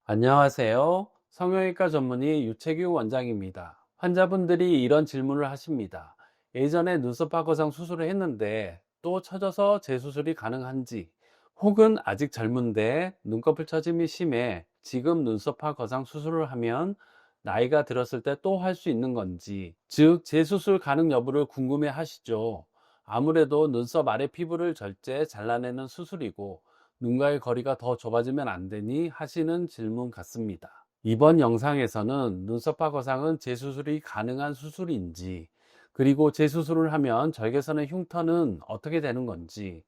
안녕하세요. 성형외과 전문의 유채규 원장입니다. 환자분들이 이런 질문을 하십니다. 예전에 눈썹 파거상 수술을 했는데 또 처져서 재수술이 가능한지, 혹은 아직 젊은데 눈꺼풀 처짐이 심해 지금 눈썹 파거상 수술을 하면 나이가 들었을 때 또 할 수 있는 건지, 즉 재수술 가능 여부를 궁금해 하시죠. 아무래도 눈썹 아래 피부를 절제 잘라내는 수술이고 눈과의 거리가 더 좁아지면 안 되니 하시는 질문 같습니다. 이번 영상에서는 눈썹파 거상은 재수술이 가능한 수술인지, 그리고 재수술을 하면 절개선의 흉터는 어떻게 되는 건지,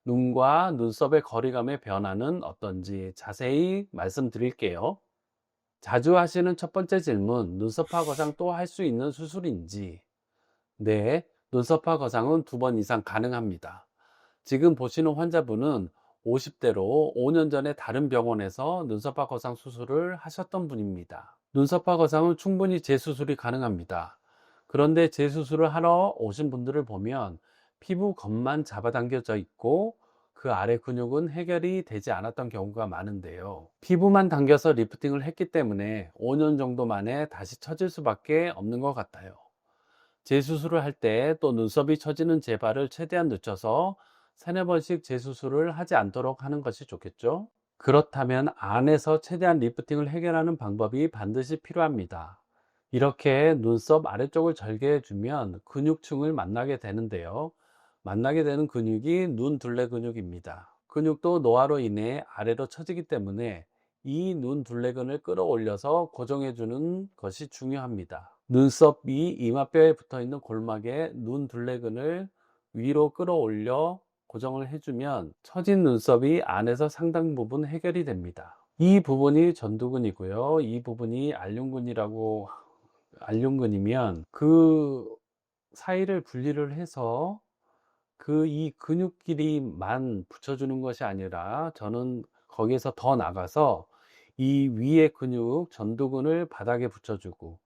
눈과 눈썹의 거리감의 변화는 어떤지 자세히 말씀드릴게요. 자주 하시는 첫 번째 질문, 눈썹파 거상 또 할 수 있는 수술인지. 네, 눈썹파 거상은 2번 이상 가능합니다. 지금 보시는 환자분은 50대로 5년 전에 다른 병원에서 눈썹파 거상 수술을 하셨던 분입니다. 눈썹파 거상은 충분히 재수술이 가능합니다. 그런데 재수술을 하러 오신 분들을 보면 피부 겉만 잡아당겨져 있고 그 아래 근육은 해결이 되지 않았던 경우가 많은데요. 피부만 당겨서 리프팅을 했기 때문에 5년 정도 만에 다시 처질 수밖에 없는 것 같아요. 재수술을 할 때 또 눈썹이 처지는 재발을 최대한 늦춰서 3~4번씩 재수술을 하지 않도록 하는 것이 좋겠죠. 그렇다면 안에서 최대한 리프팅을 해결하는 방법이 반드시 필요합니다. 이렇게 눈썹 아래쪽을 절개해 주면 근육층을 만나게 되는데요. 만나게 되는 근육이 눈둘레 근육입니다. 근육도 노화로 인해 아래로 처지기 때문에 이 눈둘레근을 끌어올려서 고정해 주는 것이 중요합니다. 눈썹이 이마뼈에 붙어 있는 골막에 눈둘레근을 위로 끌어올려 고정을 해주면 처진 눈썹이 안에서 상당 부분 해결이 됩니다. 이 부분이 전두근이고요. 이 부분이 알륜근이면 그 사이를 분리를 해서 그 이 근육끼리만 붙여주는 것이 아니라 저는 거기에서 더 나가서 이 위에 근육 전두근을 바닥에 붙여주고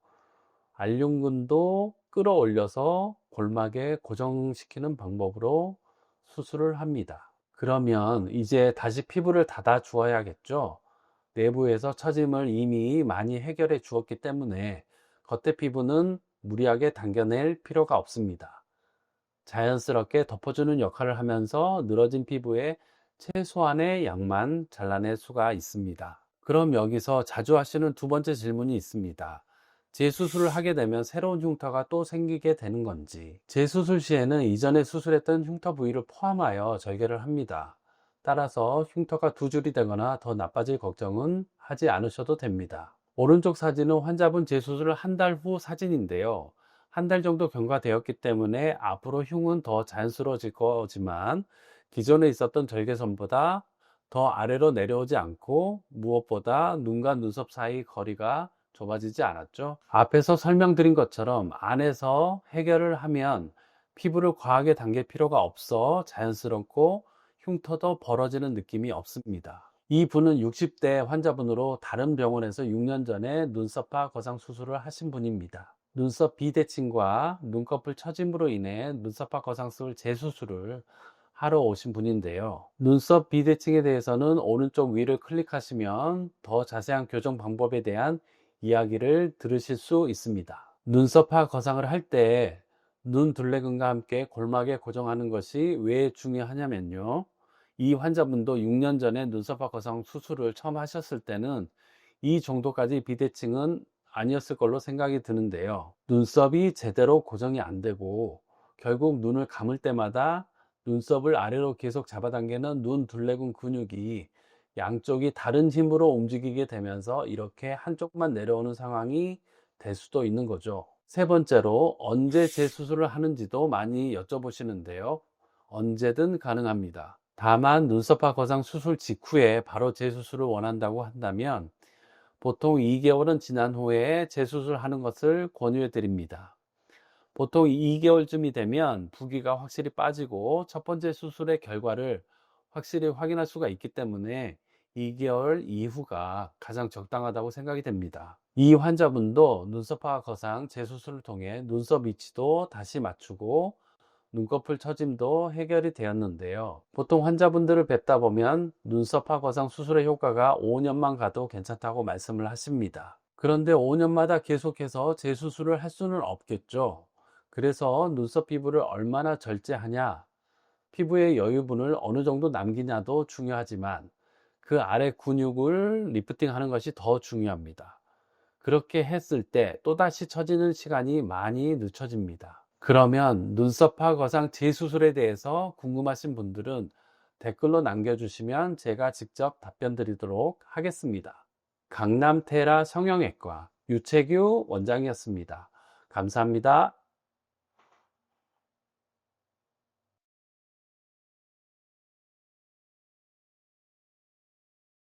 알륜근도 끌어올려서 골막에 고정시키는 방법으로 수술을 합니다. 그러면 이제 다시 피부를 닫아 주어야겠죠. 내부에서 처짐을 이미 많이 해결해 주었기 때문에 겉에 피부는 무리하게 당겨낼 필요가 없습니다. 자연스럽게 덮어주는 역할을 하면서 늘어진 피부에 최소한의 양만 잘라낼 수가 있습니다. 그럼 여기서 자주 하시는 2번째 질문이 있습니다. 재수술을 하게 되면 새로운 흉터가 또 생기게 되는 건지. 재수술 시에는 이전에 수술했던 흉터 부위를 포함하여 절개를 합니다. 따라서 흉터가 2줄이 되거나 더 나빠질 걱정은 하지 않으셔도 됩니다. 오른쪽 사진은 환자분 재수술 한 달 후 사진인데요. 한 달 정도 경과되었기 때문에 앞으로 흉은 더 자연스러워질 거지만 기존에 있었던 절개선보다 더 아래로 내려오지 않고 무엇보다 눈과 눈썹 사이 거리가 좁아지지 않았죠. 앞에서 설명드린 것처럼 안에서 해결을 하면 피부를 과하게 당길 필요가 없어 자연스럽고 흉터도 벌어지는 느낌이 없습니다. 이 분은 60대 환자분으로 다른 병원에서 6년 전에 눈썹파 거상 수술을 하신 분입니다. 눈썹 비대칭과 눈꺼풀 처짐으로 인해 눈썹파 거상술 재수술을 하러 오신 분인데요. 눈썹 비대칭에 대해서는 오른쪽 위를 클릭하시면 더 자세한 교정 방법에 대한 이야기를 들으실 수 있습니다. 눈썹파 거상을 할 때 눈 둘레근과 함께 골막에 고정하는 것이 왜 중요하냐면요. 이 환자분도 6년 전에 눈썹파 거상 수술을 처음 하셨을 때는 이 정도까지 비대칭은 아니었을 걸로 생각이 드는데요. 눈썹이 제대로 고정이 안 되고 결국 눈을 감을 때마다 눈썹을 아래로 계속 잡아당기는 눈 둘레근 근육이 양쪽이 다른 힘으로 움직이게 되면서 이렇게 한쪽만 내려오는 상황이 될 수도 있는 거죠. 3번째로 언제 재수술을 하는지도 많이 여쭤보시는데요. 언제든 가능합니다. 다만 눈썹파 거상 수술 직후에 바로 재수술을 원한다고 한다면 보통 2개월은 지난 후에 재수술하는 것을 권유해 드립니다. 보통 2개월쯤이 되면 부기가 확실히 빠지고 첫 번째 수술의 결과를 확실히 확인할 수가 있기 때문에 2개월 이후가 가장 적당하다고 생각이 됩니다. 이 환자분도 눈썹파 거상 재수술을 통해 눈썹 위치도 다시 맞추고 눈꺼풀 처짐도 해결이 되었는데요. 보통 환자분들을 뵙다 보면 눈썹화 거상 수술의 효과가 5년만 가도 괜찮다고 말씀을 하십니다. 그런데 5년마다 계속해서 재수술을 할 수는 없겠죠. 그래서 눈썹 피부를 얼마나 절제하냐, 피부의 여유분을 어느 정도 남기냐도 중요하지만 그 아래 근육을 리프팅하는 것이 더 중요합니다. 그렇게 했을 때 또다시 처지는 시간이 많이 늦춰집니다. 그러면 눈썹화 거상 재수술에 대해서 궁금하신 분들은 댓글로 남겨주시면 제가 직접 답변 드리도록 하겠습니다. 강남 테라 성형외과 유채규 원장이었습니다. 감사합니다.